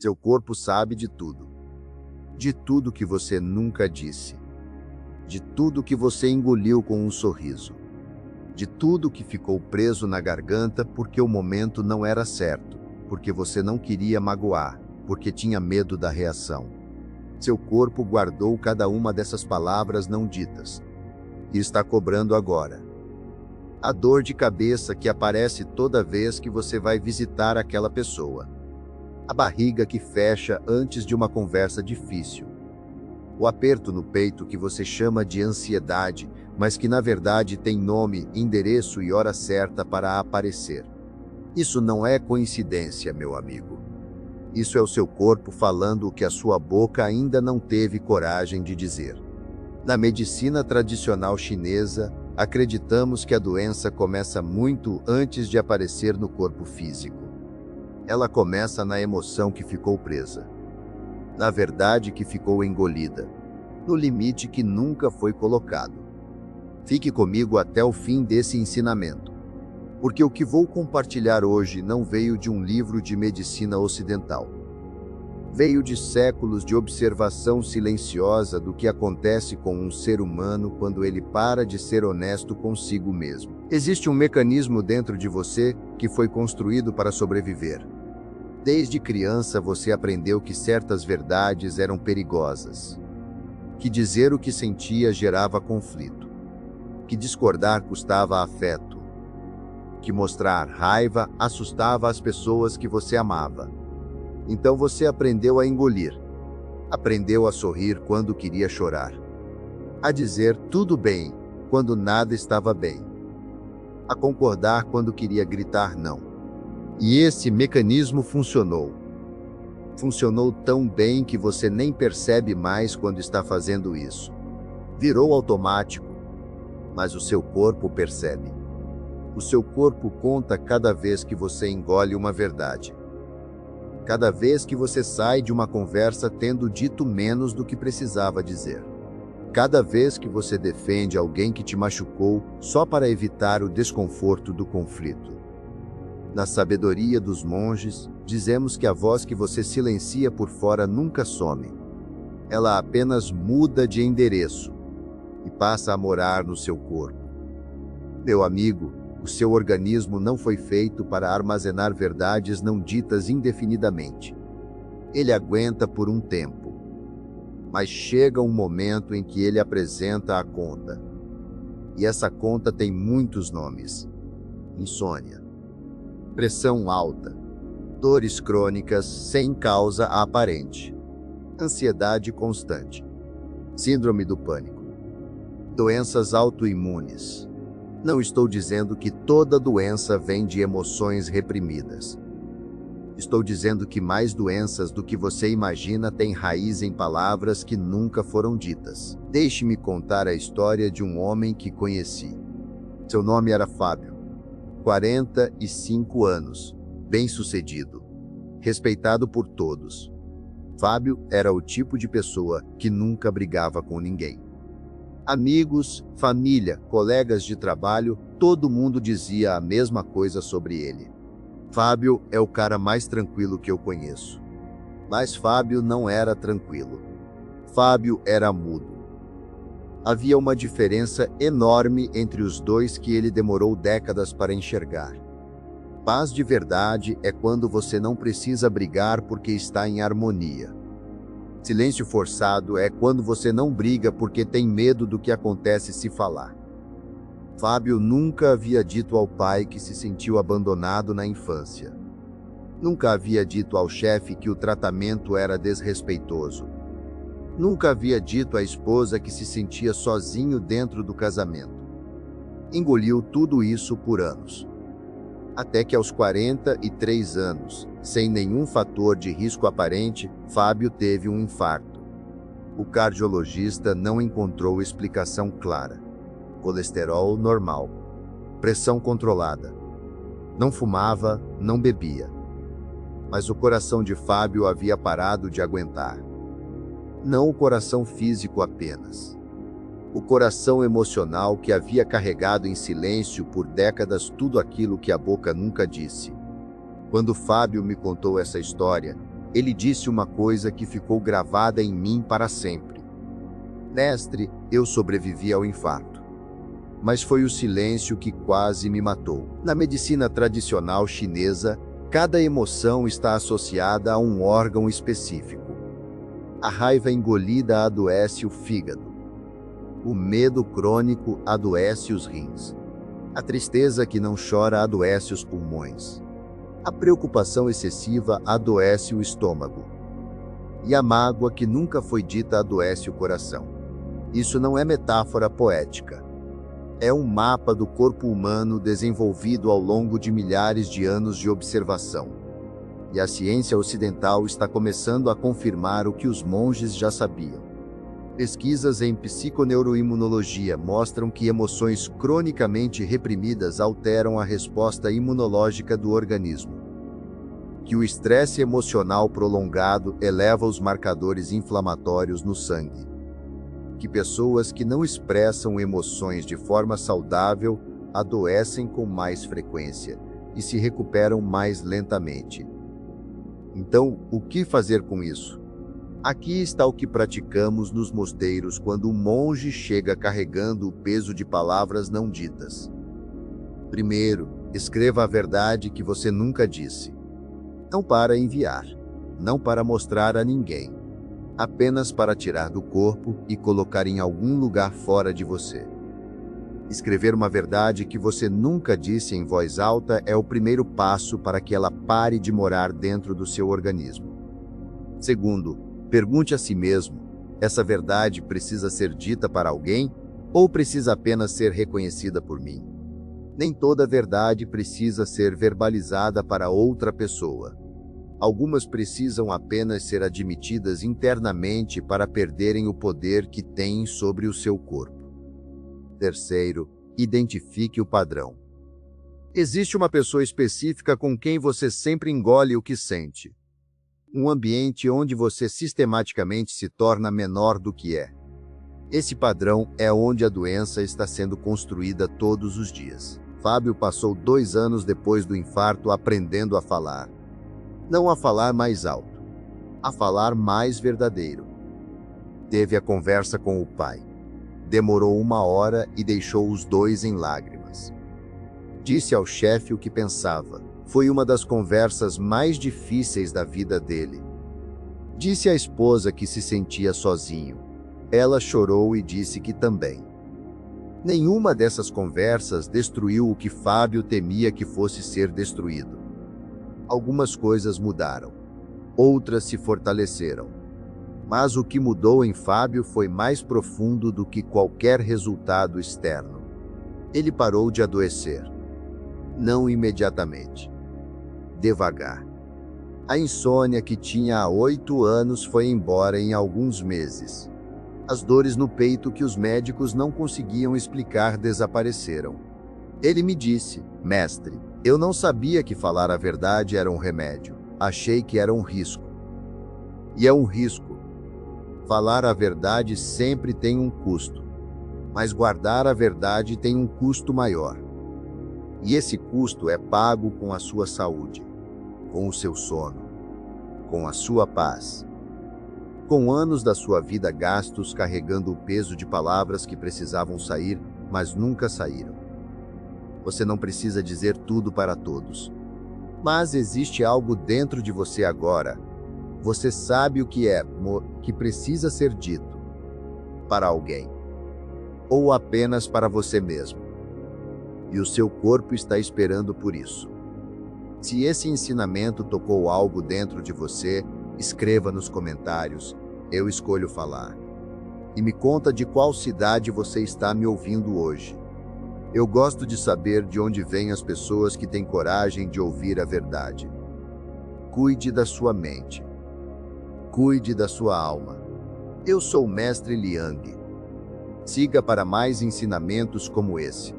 Seu corpo sabe de tudo que você nunca disse, de tudo que você engoliu com um sorriso, de tudo que ficou preso na garganta porque o momento não era certo, porque você não queria magoar, porque tinha medo da reação. Seu corpo guardou cada uma dessas palavras não ditas e está cobrando agora. A dor de cabeça que aparece toda vez que você vai visitar aquela pessoa. A barriga que fecha antes de uma conversa difícil. O aperto no peito que você chama de ansiedade, mas que na verdade tem nome, endereço e hora certa para aparecer. Isso não é coincidência, meu amigo. Isso é o seu corpo falando o que a sua boca ainda não teve coragem de dizer. Na medicina tradicional chinesa, acreditamos que a doença começa muito antes de aparecer no corpo físico. Ela começa na emoção que ficou presa. Na verdade que ficou engolida. No limite que nunca foi colocado. Fique comigo até o fim desse ensinamento. Porque o que vou compartilhar hoje não veio de um livro de medicina ocidental. Veio de séculos de observação silenciosa do que acontece com um ser humano quando ele para de ser honesto consigo mesmo. Existe um mecanismo dentro de você que foi construído para sobreviver. Desde criança você aprendeu que certas verdades eram perigosas, que dizer o que sentia gerava conflito, que discordar custava afeto, que mostrar raiva assustava as pessoas que você amava. Então você aprendeu a engolir, aprendeu a sorrir quando queria chorar, a dizer tudo bem quando nada estava bem, a concordar quando queria gritar não. E esse mecanismo funcionou. Funcionou tão bem que você nem percebe mais quando está fazendo isso. Virou automático, mas o seu corpo percebe. O seu corpo conta cada vez que você engole uma verdade. Cada vez que você sai de uma conversa tendo dito menos do que precisava dizer. Cada vez que você defende alguém que te machucou só para evitar o desconforto do conflito. Na sabedoria dos monges, dizemos que a voz que você silencia por fora nunca some. Ela apenas muda de endereço e passa a morar no seu corpo. Meu amigo, o seu organismo não foi feito para armazenar verdades não ditas indefinidamente. Ele aguenta por um tempo. Mas chega um momento em que ele apresenta a conta. E essa conta tem muitos nomes. Insônia. Pressão alta, dores crônicas sem causa aparente, ansiedade constante, síndrome do pânico, doenças autoimunes. Não estou dizendo que toda doença vem de emoções reprimidas. Estou dizendo que mais doenças do que você imagina têm raiz em palavras que nunca foram ditas. Deixe-me contar a história de um homem que conheci. Seu nome era Fábio. 45 anos, bem-sucedido, respeitado por todos. Fábio era o tipo de pessoa que nunca brigava com ninguém. Amigos, família, colegas de trabalho, todo mundo dizia a mesma coisa sobre ele. Fábio é o cara mais tranquilo que eu conheço. Mas Fábio não era tranquilo. Fábio era mudo. Havia uma diferença enorme entre os dois que ele demorou décadas para enxergar. Paz de verdade é quando você não precisa brigar porque está em harmonia. Silêncio forçado é quando você não briga porque tem medo do que acontece se falar. Fábio nunca havia dito ao pai que se sentiu abandonado na infância. Nunca havia dito ao chefe que o tratamento era desrespeitoso. Nunca havia dito à esposa que se sentia sozinho dentro do casamento. Engoliu tudo isso por anos. Até que aos 43 anos, sem nenhum fator de risco aparente, Fábio teve um infarto. O cardiologista não encontrou explicação clara. Colesterol normal. Pressão controlada. Não fumava, não bebia. Mas o coração de Fábio havia parado de aguentar. Não o coração físico apenas. O coração emocional que havia carregado em silêncio por décadas tudo aquilo que a boca nunca disse. Quando Fábio me contou essa história, Ele disse uma coisa que ficou gravada em mim para sempre. Mestre, eu sobrevivi ao infarto. Mas foi o silêncio que quase me matou. Na medicina tradicional chinesa, cada emoção está associada a um órgão específico. A raiva engolida adoece o fígado. O medo crônico adoece os rins. A tristeza que não chora adoece os pulmões. A preocupação excessiva adoece o estômago. E a mágoa que nunca foi dita adoece o coração. Isso não é metáfora poética. É um mapa do corpo humano desenvolvido ao longo de milhares de anos de observação. E a ciência ocidental está começando a confirmar o que os monges já sabiam. Pesquisas em psiconeuroimunologia mostram que emoções cronicamente reprimidas alteram a resposta imunológica do organismo. Que o estresse emocional prolongado eleva os marcadores inflamatórios no sangue. Que pessoas que não expressam emoções de forma saudável adoecem com mais frequência e se recuperam mais lentamente. Então, o que fazer com isso? Aqui está o que praticamos nos mosteiros quando um monge chega carregando o peso de palavras não ditas. Primeiro, escreva a verdade que você nunca disse. Não para enviar, não para mostrar a ninguém, apenas para tirar do corpo e colocar em algum lugar fora de você. Escrever uma verdade que você nunca disse em voz alta é o primeiro passo para que ela pare de morar dentro do seu organismo. Segundo, pergunte a si mesmo: essa verdade precisa ser dita para alguém ou precisa apenas ser reconhecida por mim? Nem toda verdade precisa ser verbalizada para outra pessoa. Algumas precisam apenas ser admitidas internamente para perderem o poder que têm sobre o seu corpo. Terceiro, identifique o padrão. Existe uma pessoa específica com quem você sempre engole o que sente. Um ambiente onde você sistematicamente se torna menor do que é. Esse padrão é onde a doença está sendo construída todos os dias. Fábio passou 2 anos depois do infarto aprendendo a falar. Não a falar mais alto, a falar mais verdadeiro. Teve a conversa com o pai. Demorou 1 hora e deixou os dois em lágrimas. Disse ao chefe o que pensava. Foi uma das conversas mais difíceis da vida dele. Disse à esposa que se sentia sozinho. Ela chorou e disse que também. Nenhuma dessas conversas destruiu o que Fábio temia que fosse ser destruído. Algumas coisas mudaram. Outras se fortaleceram. Mas o que mudou em Fábio foi mais profundo do que qualquer resultado externo. Ele parou de adoecer. Não imediatamente. Devagar. A insônia que tinha há 8 anos foi embora em alguns meses. As dores no peito que os médicos não conseguiam explicar desapareceram. Ele me disse: mestre, eu não sabia que falar a verdade era um remédio. Achei que era um risco. E é um risco. Falar a verdade sempre tem um custo. Mas guardar a verdade tem um custo maior. E esse custo é pago com a sua saúde, com o seu sono, com a sua paz. Com anos da sua vida gastos carregando o peso de palavras que precisavam sair, mas nunca saíram. Você não precisa dizer tudo para todos. Mas existe algo dentro de você agora. Você sabe o que é, que precisa ser dito. Para alguém. Ou apenas para você mesmo. E o seu corpo está esperando por isso. Se esse ensinamento tocou algo dentro de você, escreva nos comentários. Eu escolho falar. E me conta de qual cidade você está me ouvindo hoje. Eu gosto de saber de onde vêm as pessoas que têm coragem de ouvir a verdade. Cuide da sua mente. Cuide da sua alma. Eu sou o Mestre Liang. Siga para mais ensinamentos como esse.